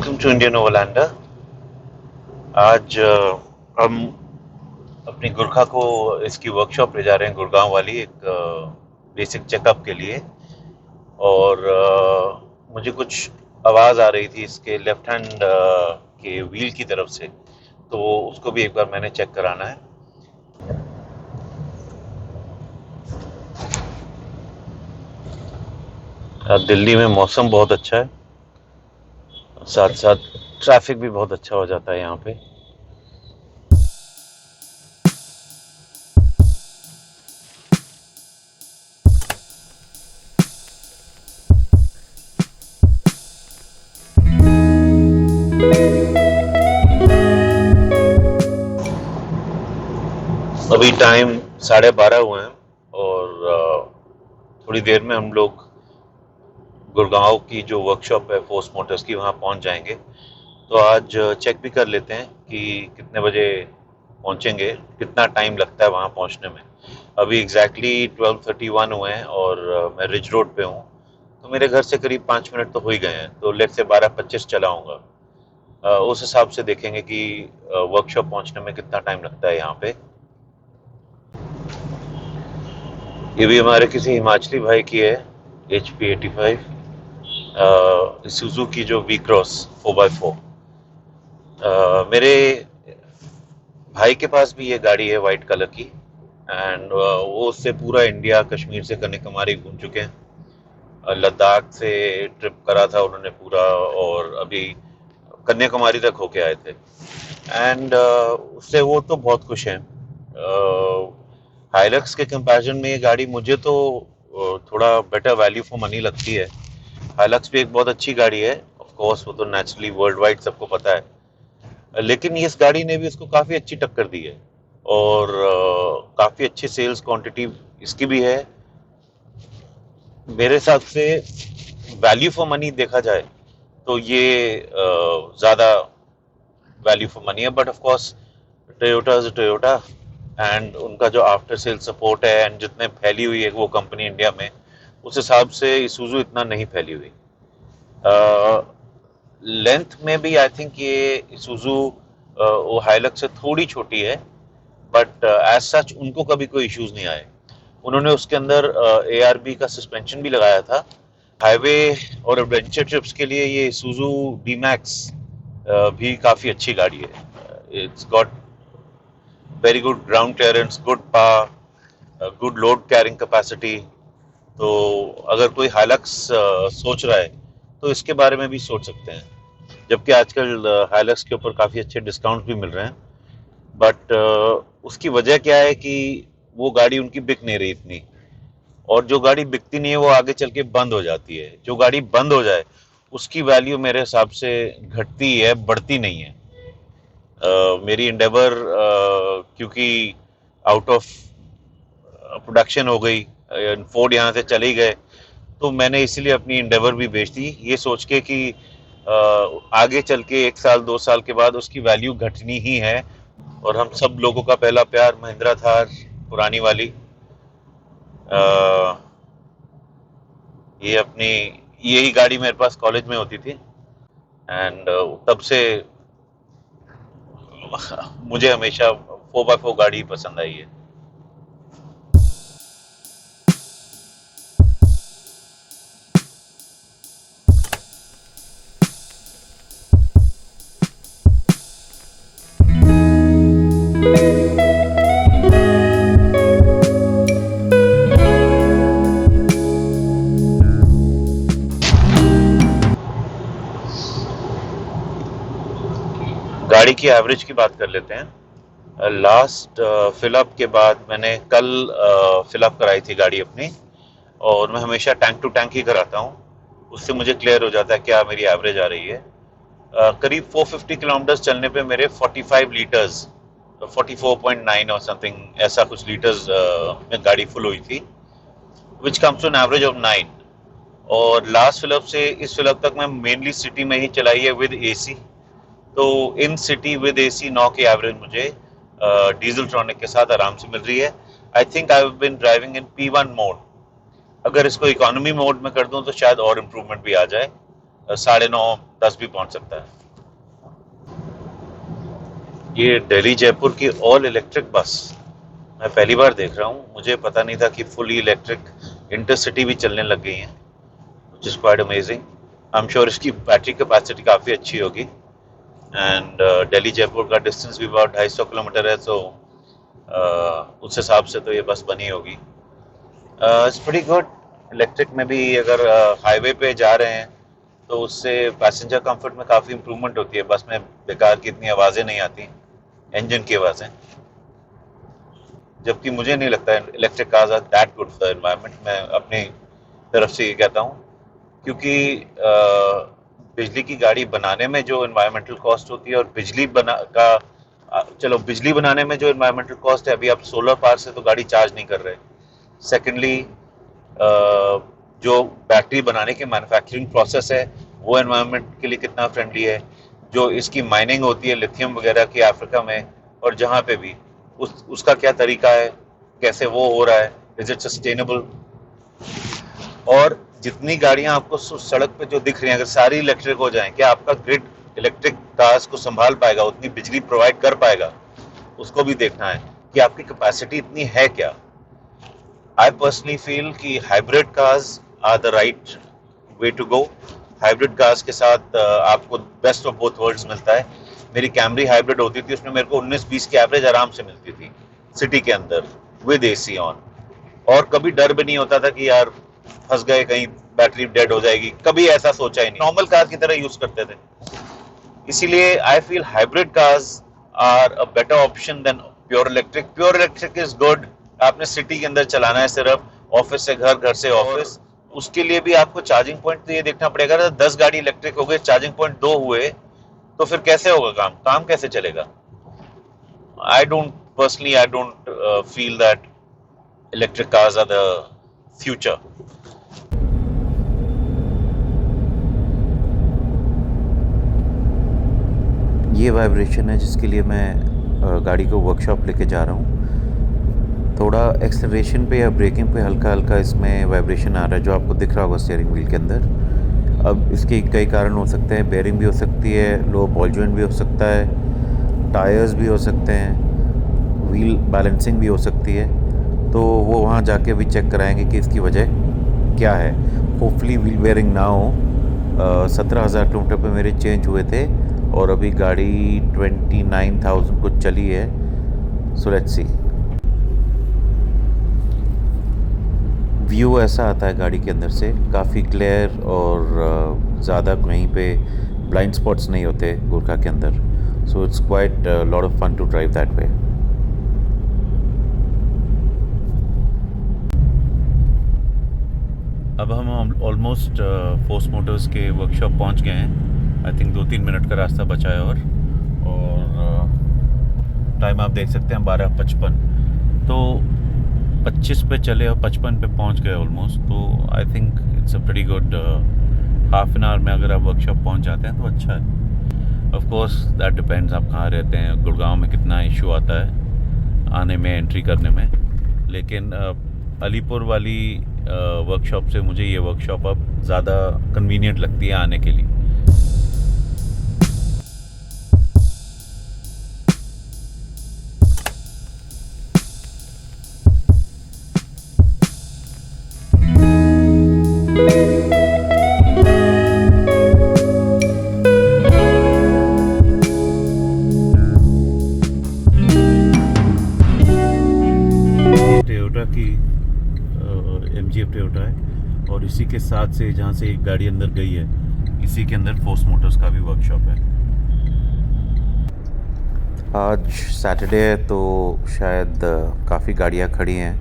Welcome to Indian ओवरलैंडर। आज हम अपनी गुरखा को इसकी वर्कशॉप ले जा रहे हैं, गुड़गांव वाली एक बेसिक चेकअप के लिए। और मुझे कुछ आवाज़ आ रही थी इसके लेफ्ट हैंड के व्हील की तरफ से, तो उसको भी एक बार मैंने चेक कराना है। दिल्ली में मौसम बहुत अच्छा है, साथ साथ ट्रैफिक भी बहुत अच्छा हो जाता है यहाँ पे। अभी टाइम 12:30 हुए हैं और थोड़ी देर में हम लोग गुड़गांव की जो वर्कशॉप है फोर्स मोटर्स की, वहाँ पहुँच जाएंगे। तो आज चेक भी कर लेते हैं कि कितने बजे पहुँचेंगे, कितना टाइम लगता है वहाँ पहुँचने में। अभी एग्जैक्टली 12:31 हुए हैं और मैं रिज रोड पे हूँ, तो मेरे घर से करीब 5 मिनट तो हो ही गए हैं। तो लेट से 12:25 चलाऊँगा। उस हिसाब से देखेंगे कि वर्कशॉप पहुँचने में कितना टाइम लगता है यहाँ पे। ये भी हमारे किसी हिमाचली भाई की है, HP85 सुजुकी जो वी क्रॉस 4x4। मेरे भाई के पास भी ये गाड़ी है वाइट कलर की, एंड वो उससे पूरा इंडिया, कश्मीर से कन्याकुमारी घूम चुके हैं। लद्दाख से ट्रिप करा था उन्होंने पूरा, और अभी कन्याकुमारी तक होके आए थे। एंड उससे वो तो बहुत खुश हैं। हाइलक्स के कंपैरिजन में ये गाड़ी मुझे तो थोड़ा बेटर वैल्यू फॉर मनी लगती है। हाइलक्स भी एक बहुत अच्छी गाड़ी है, ऑफ कोर्स वो तो नेचुरली वर्ल्ड वाइड सबको पता है, लेकिन इस गाड़ी ने भी उसको काफ़ी अच्छी टक्कर दी है। और काफ़ी अच्छी सेल्स क्वांटिटी इसकी भी है। मेरे हिसाब से वैल्यू फॉर मनी देखा जाए तो ये ज़्यादा वैल्यू फॉर मनी है। But of course Toyota is Toyota, and उनका जो आफ्टर सेल सपोर्ट है एंड जितने फैली हुई है वो कंपनी इंडिया में, उस हिसाब से इसूजू इतना नहीं फैली हुई। लेंथ में भी आई थिंक ये इसूजू वो हाइलक्स से थोड़ी छोटी है, बट एज सच उनको कभी कोई इश्यूज नहीं आए। उन्होंने उसके अंदर ARB का सस्पेंशन भी लगाया था। हाईवे और एडवेंचर ट्रिप्स के लिए ये इसूजू D-Max भी काफ़ी अच्छी गाड़ी है। It's got very good ground clearance, good power, good load carrying capacity. तो अगर कोई हाइलक्स सोच रहा है तो इसके बारे में भी सोच सकते हैं। जबकि आजकल हाइलक्स के ऊपर काफ़ी अच्छे डिस्काउंट भी मिल रहे हैं। बट उसकी वजह क्या है कि वो गाड़ी उनकी बिक नहीं रही इतनी, और जो गाड़ी बिकती नहीं है वो आगे चल के बंद हो जाती है। जो गाड़ी बंद हो जाए उसकी वैल्यू मेरे हिसाब से घटती है, बढ़ती नहीं है। मेरी इंडेवर क्योंकि आउट ऑफ प्रोडक्शन हो गई, फोर्ड यहाँ से चले गए, तो मैंने इसीलिए अपनी इंडेवर भी बेच दी, ये सोच के कि आगे चल के 1 साल 2 साल के बाद उसकी वैल्यू घटनी ही है। और हम सब लोगों का पहला प्यार महिंद्रा थार पुरानी वाली, ये अपनी यही गाड़ी मेरे पास कॉलेज में होती थी, एंड तब से मुझे हमेशा 4x4 गाड़ी पसंद आई है। गाड़ी की एवरेज की बात कर लेते हैं। लास्ट फिलअप के बाद मैंने कल फिलअप कराई थी गाड़ी अपनी, और मैं हमेशा टैंक टू टैंक ही कराता हूँ, उससे मुझे क्लियर हो जाता है क्या मेरी एवरेज आ रही है। करीब 450 किलोमीटर चलने पे मेरे 45 लीटर्स, 44.9 और समथिंग ऐसा कुछ लीटर्स में गाड़ी फुल हुई थी, which comes to an average of 9। और लास्ट फिलअप से इस फिलअप तक मैं मेनली सिटी में ही चलाई है विद AC। तो इन सिटी विद AC 9 की एवरेज मुझे डीजल ट्रॉनिक के साथ आराम से मिल रही है। I think I have been driving in P1 mode. अगर इसको इकोनॉमी मोड में कर दूं तो शायद और इम्प्रूवमेंट भी आ जाए, 9.5 10 भी पहुंच सकता है। ये दिल्ली जयपुर की ऑल इलेक्ट्रिक बस मैं पहली बार देख रहा हूँ। मुझे पता नहीं था कि फुली इलेक्ट्रिक इंटरसिटी भी चलने लग गई हैं, which is quite amazing. I am sure इसकी बैटरी कैपेसिटी काफ़ी अच्छी होगी। एंड दिल्ली जयपुर का डिस्टेंस भी about 250 किलोमीटर है, तो उस हिसाब से तो ये बस बनी होगी। It's pretty good. इलेक्ट्रिक में भी अगर हाईवे पे जा रहे हैं तो उससे पैसेंजर कंफर्ट में काफ़ी इम्प्रूवमेंट होती है। बस में बेकार की इतनी आवाज़ें नहीं आती, इंजन की आवाज़ें। जबकि मुझे नहीं लगता electric cars are that good for the environment. मैं अपनी तरफ से ये कहता हूँ, क्योंकि बिजली की गाड़ी बनाने में जो एनवायरमेंटल कॉस्ट होती है और बिजली बना का चलो बिजली बनाने में जो एनवायरमेंटल कॉस्ट है, अभी आप सोलर पावर से तो गाड़ी चार्ज नहीं कर रहे। सेकेंडली जो बैटरी बनाने के मैन्युफैक्चरिंग प्रोसेस है वो एनवायरनमेंट के लिए कितना फ्रेंडली है। जो इसकी माइनिंग होती है लिथियम वगैरह की अफ्रीका में और जहाँ पे भी, उसका क्या तरीका है, कैसे वो हो रहा है, इज इट सस्टेनेबल। और जितनी गाड़ियां आपको सड़क पे जो दिख रही हैं, अगर सारी इलेक्ट्रिक हो जाएं, क्या आपका ग्रिड इलेक्ट्रिक कार्स को संभाल पाएगा, उतनी बिजली प्रोवाइड कर पाएगा? उसको भी देखना है कि आपकी कैपेसिटी इतनी है क्या। आई पर्सनली फील कि hybrid cars are the right way to go. Hybrid cars के साथ आपको बेस्ट ऑफ बोथ वर्ल्ड्स मिलता है। मेरी कैमरी हाइब्रिड होती थी, उसमें मेरे को 19-20 की एवरेज आराम से मिलती थी सिटी के अंदर विद एसी ऑन, और कभी डर भी नहीं होता था कि यार फंस गए कहीं बैटरी डेड हो जाएगी, कभी ऐसा सोचा ही नहीं। नॉर्मल कार की तरह यूज करते थे। इसीलिए I feel hybrid cars are a better option than pure electric. Pure electric is good, आपने सिटी के अंदर चलाना है सिर्फ, ऑफिस से घर, घर से ऑफिस। उसके लिए भी आपको चार्जिंग पॉइंट तो ये देखना पड़ेगा ना, 10 गाड़ी इलेक्ट्रिक हो गई, चार्जिंग पॉइंट 2 हुए, तो फिर कैसे होगा काम कैसे चलेगा? I don't feel that electric cars are the future. ये वाइब्रेशन है जिसके लिए मैं गाड़ी को वर्कशॉप लेके जा रहा हूँ। थोड़ा एक्सेलरेशन पे या ब्रेकिंग पे हल्का हल्का इसमें वाइब्रेशन आ रहा है, जो आपको दिख रहा होगा स्टीयरिंग व्हील के अंदर। अब इसके कई कारण हो सकते हैं, बेयरिंग भी हो सकती है, लो बॉल जॉइंट भी हो सकता है, टायर्स भी हो सकते हैं, व्हील बैलेंसिंग भी हो सकती है। तो वो वहाँ जाके भी चेक कराएंगे कि इसकी वजह क्या है। होपफुली व्हील बेयरिंग ना हो। 17,000 किलोमीटर पे मेरे चेंज हुए थे और अभी गाड़ी 29,000 कुछ चली है। So let's see. व्यू ऐसा आता है गाड़ी के अंदर से, काफ़ी क्लियर, और ज़्यादा कहीं पे ब्लाइंड स्पॉट्स नहीं होते गोरखा के अंदर। So it's quite lot of fun to drive that way. अब हम ऑलमोस्ट फोर्स मोटर्स के वर्कशॉप पहुंच गए हैं। आई थिंक 2-3 मिनट का रास्ता बचा है और टाइम आप देख सकते हैं 12:55। तो 25 पे चले और 55 पे पहुंच गए ऑलमोस्ट। तो I think it's a pretty good half an hour में अगर आप वर्कशॉप पहुंच जाते हैं तो अच्छा है। ऑफ कोर्स दैट डिपेंड्स आप कहाँ रहते हैं, गुड़गांव में कितना इशू आता है आने में, एंट्री करने में। लेकिन अलीपुर वाली वर्कशॉप से मुझे ये वर्कशॉप अब ज़्यादा कन्वीनियंट लगती है आने के लिए। टोयोटा की MG टोयोटा है, और इसी के साथ से जहाँ से एक गाड़ी अंदर गई है, इसी के अंदर फोर्स मोटर्स का भी वर्कशॉप है। आज सैटरडे है तो शायद काफ़ी गाड़ियाँ खड़ी हैं,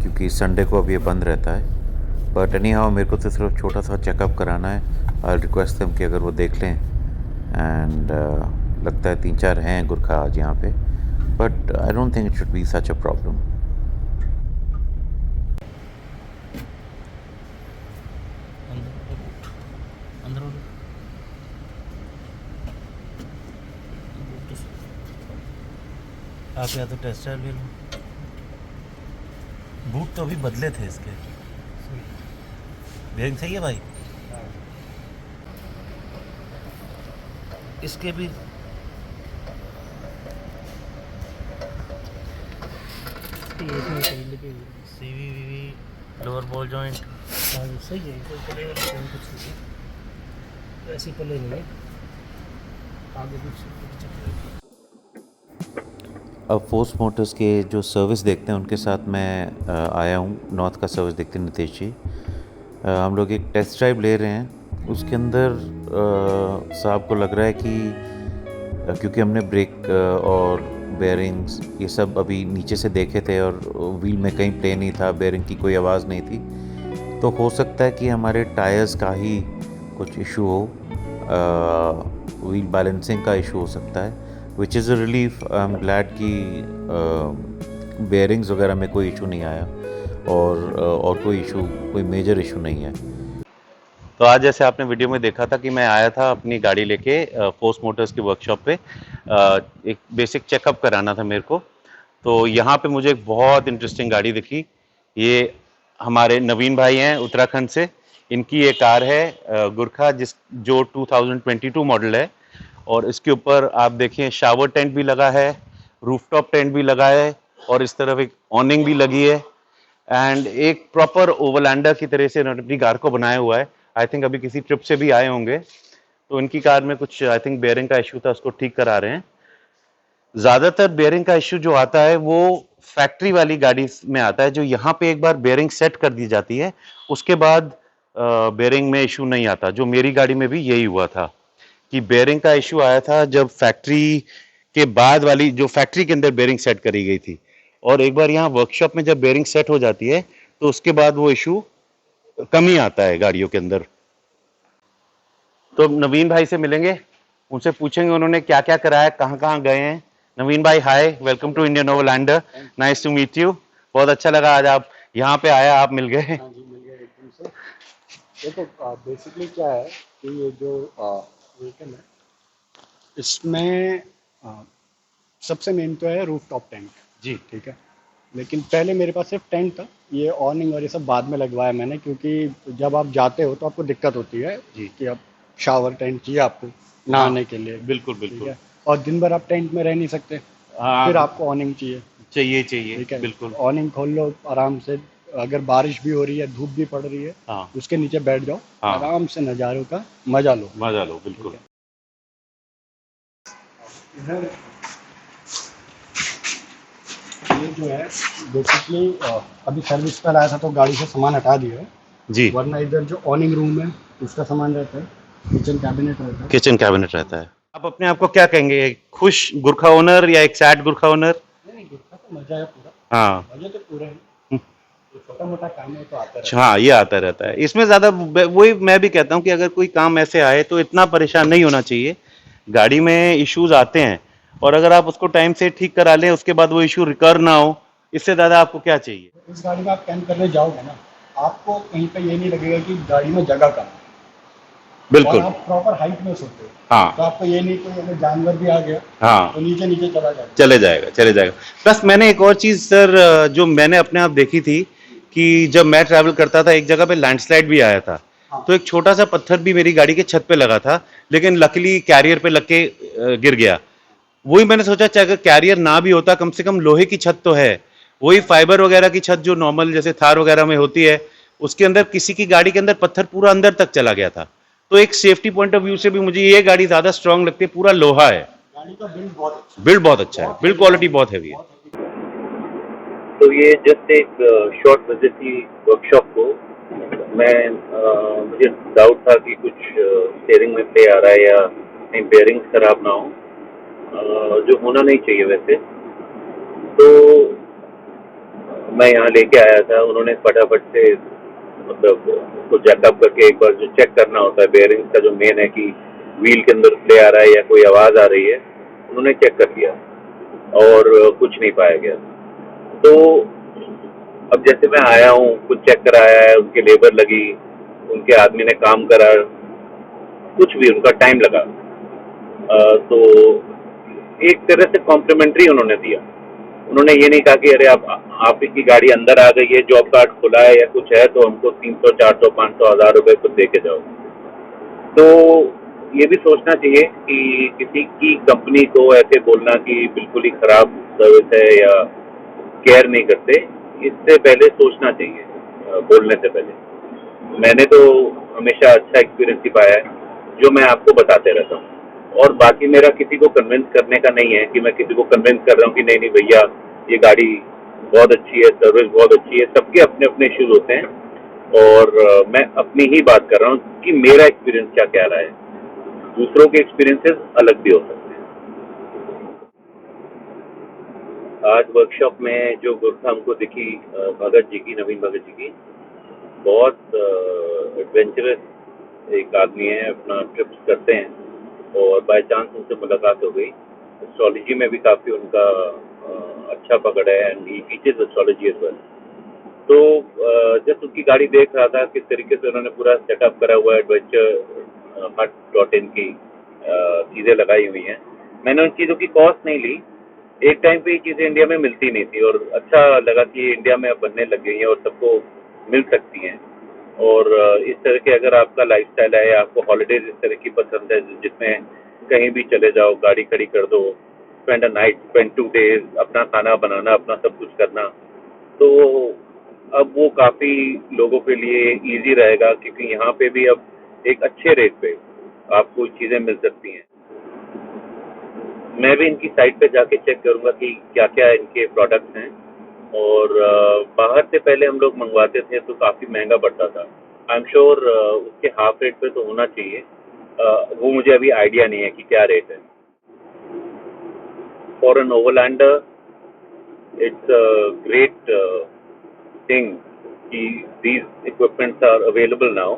क्योंकि संडे को अब ये बंद रहता है। बट एनी हाउ मेरे को तो सिर्फ छोटा सा चेकअप कराना है। आई रिक्वेस्ट देम कि अगर वो देख लें। एंड लगता है 3-4 हैं गुरखा आज यहाँ पे, but I don't think it should be such a problem. आप या तो टेस्ट ड्राइव ले लो। बूट तो अभी बदले थे इसके। बेयरिंग सही है भाई? इसके भी सीवी लोअर बॉल जॉइंट सही है, कोई पले वाला कोई कुछ नहीं है, ऐसी पले नहीं है आगे कुछ। अब फोर्स मोटर्स के जो सर्विस देखते हैं उनके साथ मैं आया हूँ। नॉर्थ का सर्विस देखते हैं नितेश जी। हम लोग एक टेस्ट ड्राइव ले रहे हैं। उसके अंदर साहब को लग रहा है कि क्योंकि हमने ब्रेक और बेयरिंग्स ये सब अभी नीचे से देखे थे और व्हील में कहीं प्ले नहीं था, बेयरिंग की कोई आवाज़ नहीं थी, तो हो सकता है कि हमारे टायर्स का ही कुछ इशू हो, व्हील बैलेंसिंग का इशू हो सकता है, which is a relief. I am glad कि बेयरिंग्स वगैरह में कोई इशू नहीं आया और कोई इशू, कोई मेजर इशू नहीं है। तो आज जैसे आपने वीडियो में देखा था कि मैं आया था अपनी गाड़ी लेके फोर्स मोटर्स की वर्कशॉप पे, एक बेसिक चेकअप कराना था मेरे को। तो यहाँ पे मुझे एक बहुत इंटरेस्टिंग गाड़ी दिखी। ये हमारे नवीन भाई हैं उत्तराखंड से। इनकी ये कार है गुरखा, जो 2022 मॉडल है, और इसके ऊपर आप देखिए शावर टेंट भी लगा है, रूफटॉप टेंट भी लगा है, और इस तरफ एक ऑनिंग भी लगी है, एंड एक प्रॉपर ओवरलैंडर की तरह से इन्होंने अपनी कार को बनाया हुआ है। आई थिंक अभी किसी ट्रिप से भी आए होंगे, तो इनकी कार में कुछ आई थिंक बेयरिंग का इशू था, उसको ठीक करा रहे हैं। ज्यादातर बेयरिंग का इशू जो आता है वो फैक्ट्री वाली गाड़ी में आता है, जो यहाँ पे एक बार बेयरिंग सेट कर दी जाती है उसके बाद बेयरिंग में इशू नहीं आता। जो मेरी गाड़ी में भी यही हुआ था कि बेयरिंग का इशू आया था जब फैक्ट्री के बाद वाली, जो फैक्ट्री के अंदर बेयरिंग सेट करी गई थी, और एक बार यहाँ वर्कशॉप में जब बेयरिंग सेट हो जाती है तो उसके बाद वो इशू कम ही आता है गाड़ियों के अंदर। तो नवीन भाई से मिलेंगे, उनसे पूछेंगे उन्होंने क्या क्या कराया, कहाँ कहाँ गए हैं। नवीन भाई hi, welcome to Indian overlander, nice to meet you. बहुत अच्छा लगा आज आप यहाँ पे आया, आप मिल गए। हाँ जी, मिल गया एकदम से। देखो बेसिकली क्या है कि ये जो व्हीकल है इसमें सबसे मेन तो है रूफ टॉप टेंट जी ठीक है, लेकिन पहले मेरे पास सिर्फ टेंट था। ये ऑर्निंग और ये सब बाद में लगवाया मैंने, क्योंकि जब आप जाते हो तो आपको दिक्कत होती है जी। कि अब शावर टेंट चाहिए आपको नहाने के लिए, बिल्कुल ठीक बिल्कुल। है, और दिन भर आप टेंट में रह नहीं सकते, हाँ, फिर आपको ऑर्निंग चाहिए, चाहिए चाहिए, ठीक है। बिल्कुल। ऑर्निंग खोल लो आराम से, अगर बारिश भी हो रही है, धूप भी पड़ रही है, हाँ उसके नीचे बैठ जाओ, हाँ, आराम से नज़ारों का मजा लो। मजा लो, बिल्कुल। इधर ये जो है बेसिकली अभी सर्विस पर आया था तो गाड़ी से सामान हटा दिया है, जी, वरना इधर जो ऑर्निंग रूम है उसका सामान रहता है, किचन कैबिनेट रहता है। किचन कैबिनेट रहता है। आप अपने आप को क्या कहेंगे, खुश गुरखा ओनर या एक सैड गुरखा ओनर? नहीं, गुरखा तो मजा है पूरा, हाँ मजे तो पूरे हैं, छोटा मोटा काम है तो आता रहता हाँ, ये आता रहता है। इसमें ज्यादा वही मैं भी कहता हूँ कि अगर कोई काम ऐसे आए तो इतना परेशान नहीं होना चाहिए। गाड़ी में इश्यूज आते हैं, और अगर आप उसको टाइम से ठीक करा लें, उसके बाद वो इशू रिकर ना हो, इससे ज्यादा आपको क्या चाहिए। है। इस गाड़ी में आप कैंप करने जाओगे ना, आपको कहीं पे ये नहीं लगेगा कि गाड़ी में जगह कम है, बिल्कुल। और आप प्रॉपर हाइट में सोते हो, हाँ तो आपको ये नहीं कोई अगर जानवर भी आ गया हाँ, तो नीचे नीचे चला जाएगा। चले जाएगा चले जाएगा। प्लस मैंने एक और चीज सर जो मैंने अपने आप देखी थी कि जब मैं ट्रैवल करता था एक जगह पे लैंडस्लाइड भी आया था, तो एक छोटा सा पत्थर भी मेरी गाड़ी के छत पे लगा था, लेकिन लकीली कैरियर पे लग के गिर गया। वही मैंने सोचा चाहे अगर कैरियर ना भी होता, कम से कम लोहे की छत तो है, वही फाइबर वगैरह की छत जो नॉर्मल जैसे थार वगैरह में होती है, उसके अंदर किसी की गाड़ी के अंदर पत्थर पूरा अंदर तक चला गया था। तो एक सेफ्टी पॉइंट ऑफ व्यू से भी मुझे ये गाड़ी ज्यादा स्ट्रांग लगती है, पूरा लोहा है, गाड़ी का बिल्ड बहुत अच्छा बिल्ड बहुत अच्छा है, बिल्ड क्वालिटी बहुत हैवी है। है। तो ये जस्ट एक शॉर्ट विजिट थी वर्कशॉप को। मुझे डाउट था कि कुछ स्टीयरिंग में प्ले आ रहा है या कहीं बेयरिंग्स खराब ना हो, जो होना नहीं चाहिए वैसे। तो मैं यहाँ लेके आया था, उन्होंने फटाफट से मतलब उसको चेकअप करके एक बार जो चेक करना होता है बेयरिंग्स का, जो मेन है कि व्हील के अंदर प्ले आ रहा है या कोई आवाज़ आ रही है, उन्होंने चेक कर लिया और कुछ नहीं पाया गया। तो अब जैसे मैं आया हूँ, कुछ चेक कराया है, उनके लेबर लगी, उनके आदमी ने काम करा, कुछ भी उनका टाइम लगा। तो एक तरह से कॉम्प्लीमेंट्री उन्होंने दिया। उन्होंने ये नहीं कहा कि अरे आप की गाड़ी अंदर आ गई है, जॉब कार्ड खुला है या कुछ है तो हमको 300 400 500 1000 रुपये खुद दे के जाओ। तो ये भी सोचना चाहिए कि किसी की कंपनी को ऐसे बोलना कि बिल्कुल ही खराब सर्विस है या केयर नहीं करते, इससे पहले सोचना चाहिए बोलने से पहले। मैंने तो हमेशा अच्छा एक्सपीरियंस ही पाया है जो मैं आपको बताते रहता हूँ। और बाकी मेरा किसी को कन्विंस करने का नहीं है कि मैं किसी को कन्विंस कर रहा हूँ कि नहीं नहीं भैया ये गाड़ी बहुत अच्छी है, सर्विस बहुत अच्छी है। सबके अपने अपने इश्यूज होते हैं और मैं अपनी ही बात कर रहा हूँ कि मेरा एक्सपीरियंस क्या कह रहा है। दूसरों के एक्सपीरियंसेस अलग भी हो सकते हैं। आज वर्कशॉप में जो गुरखा हमको दिखी भगत जी की, नवीन भगत जी की, बहुत एडवेंचरस एक आदमी है, अपना ट्रिप्स करते हैं और बाय चांस उनसे मुलाकात हो गई। एस्ट्रोलॉजी में भी काफ़ी उनका अच्छा पकड़ है and he teaches astrology as well. तो जस्ट उसकी गाड़ी देख रहा था किस तरीके से उन्होंने पूरा सेटअप करा हुआ है, एडवेंचर हट डॉट इन की चीज़ें लगाई हुई हैं। मैंने उन चीज़ों की कॉस्ट नहीं ली। एक टाइम पे ये चीज़ें इंडिया में मिलती नहीं थी और अच्छा लगा कि ये इंडिया में अब बनने लग गई हैं और सबको मिल सकती हैं। और इस तरह के अगर आपका लाइफस्टाइल है या आपको हॉलीडेज इस तरह की पसंद है जिसमें कहीं भी चले जाओ, गाड़ी खड़ी कर दो, spend a night, spend 2 days, अपना खाना बनाना, अपना सब कुछ करना, तो अब वो काफ़ी लोगों के लिए इजी रहेगा क्योंकि यहाँ पे भी अब एक अच्छे रेट पे आपको चीज़ें मिल सकती हैं। मैं भी इनकी साइट पे जाके चेक करूँगा कि क्या क्या इनके प्रोडक्ट्स हैं। और बाहर से पहले हम लोग मंगवाते थे तो काफ़ी महंगा पड़ता था। आई एम श्योर उसके हाफ रेट पे तो होना चाहिए। वो मुझे अभी आइडिया नहीं है कि क्या रेट है। For an overlander it's a great thing these equipments are available now,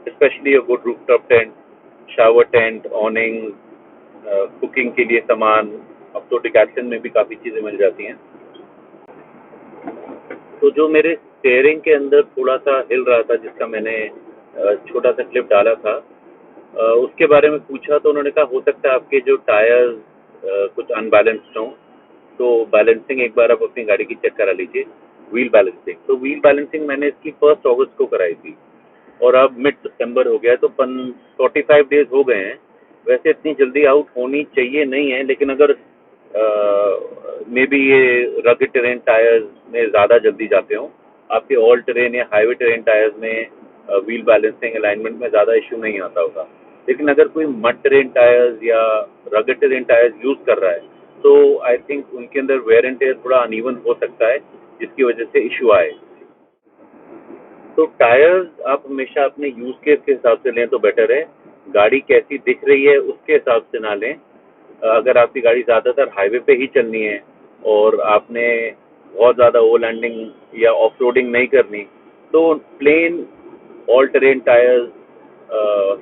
especially a good rooftop tent, shower tent, awning, cooking के लिए सामान। अब तो डिकैथलन में भी काफ़ी चीज़ें मिल जाती हैं। तो जो मेरे स्टीयरिंग के अंदर थोड़ा सा हिल रहा था जिसका मैंने छोटा सा क्लिप डाला था, उसके बारे में पूछा तो उन्होंने कहा हो सकता है आपके जो टायर्स कुछ अनबैलेंस्ड हों, तो बैलेंसिंग एक बार आप अपनी गाड़ी की चेक करा लीजिए। व्हील बैलेंसिंग, तो व्हील बैलेंसिंग मैंने इसकी 1 अगस्त को कराई थी और अब मिड सितंबर हो गया है, तो 45 डेज हो गए हैं। वैसे इतनी जल्दी आउट होनी चाहिए नहीं है, लेकिन अगर मे बी ये रगड टेरेन टायर्स में ज़्यादा जल्दी जाते हों, आपके ऑल टेरेन या हाईवे टेरेन टायर्स में व्हील बैलेंसिंग अलाइनमेंट में ज़्यादा इशू नहीं आता होगा। लेकिन अगर कोई मड टेरेन टायर्स या रगड टेरेन टायर्स यूज़ कर रहा है तो आई थिंक उनके अंदर वेयर एंड टेयर थोड़ा अनइवन हो सकता है जिसकी वजह से इशू आए। तो टायर्स आप हमेशा अपने यूज़ केस के हिसाब से लें तो बेटर है। गाड़ी कैसी दिख रही है उसके हिसाब से ना लें। अगर आपकी गाड़ी ज़्यादातर हाईवे पे ही चलनी है और आपने बहुत ज़्यादा ओवर लैंडिंग या ऑफ रोडिंग नहीं करनी, तो प्लेन ऑल टेरेन टायर्स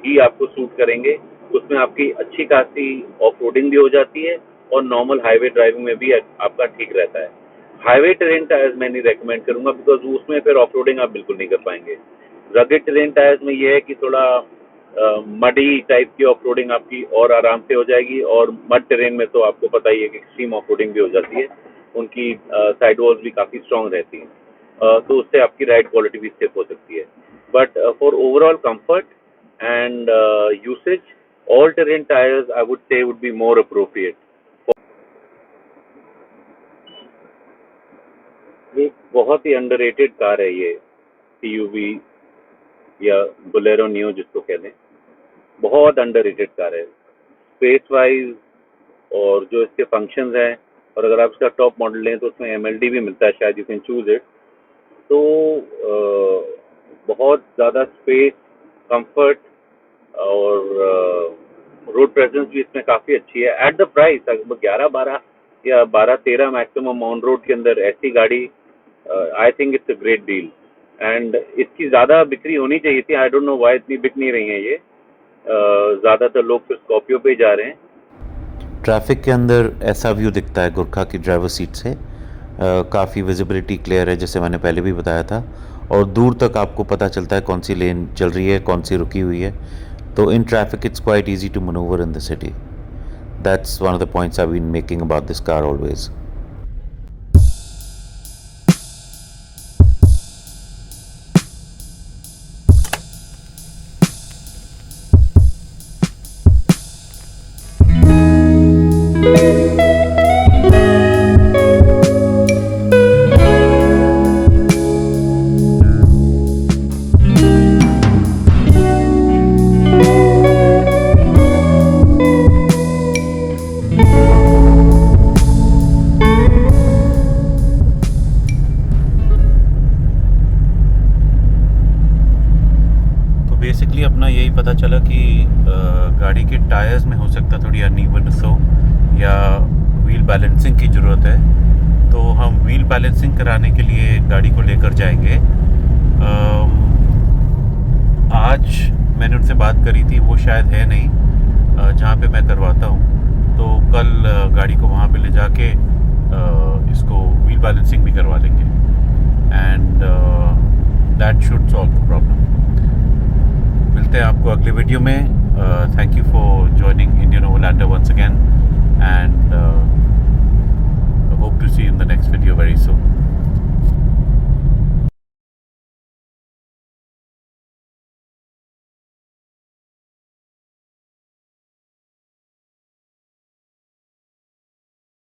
ही आपको सूट करेंगे। उसमें आपकी अच्छी खासी ऑफ रोडिंग भी हो जाती है और नॉर्मल हाईवे ड्राइविंग में भी आपका ठीक रहता है। हाईवे टेरेन टायर्स मैं नहीं रेकमेंड करूँगा बिकॉज उसमें फिर ऑफ रोडिंग आप बिल्कुल नहीं कर पाएंगे। रगड टेरेन टायर्स में ये है कि थोड़ा मडी टाइप की ऑफ रोडिंग आपकी और आराम से हो जाएगी, और मड टेरेन में तो आपको पता ही है कि एक्सट्रीम ऑफ रोडिंग भी हो जाती है। उनकी साइड वॉल्स भी काफ़ी स्ट्रॉन्ग रहती हैं, तो उससे आपकी राइड क्वालिटी भी स्टेप हो सकती है। But for overall comfort and usage, all terrain tyres I would say would be more appropriate. एक बहुत ही अंडररेटेड कार है ये PUV या बोलेरो नियो जिसको कहते हैं। बहुत अंडररेटेड कार है स्पेस वाइज और जो इसके फंक्शंस हैं। और अगर आप इसका टॉप मॉडल लें तो उसमें MLD भी मिलता है, शायद यू कैन चूज इट। तो बहुत ज़्यादा स्पेस, कंफर्ट और रोड प्रेजेंस भी इसमें काफ़ी अच्छी है एट द प्राइस। 11-12 या 12-13 मैक्सिमम ऑन रोड के अंदर ऐसी गाड़ी, I think it's a great deal. And इसकी ज़्यादा बिक्री होनी चाहिए थी। आई डोंट नो व्हाई इतनी बिक नहीं रही है ये। ज़्यादातर लोग फिर स्कॉर्पियो पे ही जा रहे हैं। ट्रैफिक के अंदर ऐसा व्यू दिखता है गुरखा की ड्राइवर सीट से। काफ़ी विजिबिलिटी क्लियर है जैसे मैंने पहले भी बताया था, और दूर तक आपको पता चलता है कौन सी लेन चल रही है, कौन सी रुकी हुई है। तो in traffic it's quite easy to manoeuvre in the city. That's one of the points I been making about this car always. Tyres में हो सकता थोड़ी अनइवननेस हो या व्हील बैलेंसिंग की ज़रूरत है, तो हम व्हील बैलेंसिंग कराने के लिए गाड़ी को लेकर जाएंगे। आज मैंने उनसे बात करी थी, वो शायद है नहीं जहाँ पे मैं करवाता हूँ, तो कल गाड़ी को वहाँ पे ले जाके इसको व्हील बैलेंसिंग भी करवा लेंगे and that should solve the problem. मिलते हैं आपको अगले वीडियो में। Thank you for joining Indian overlander once again and hope to see in the next video very soon.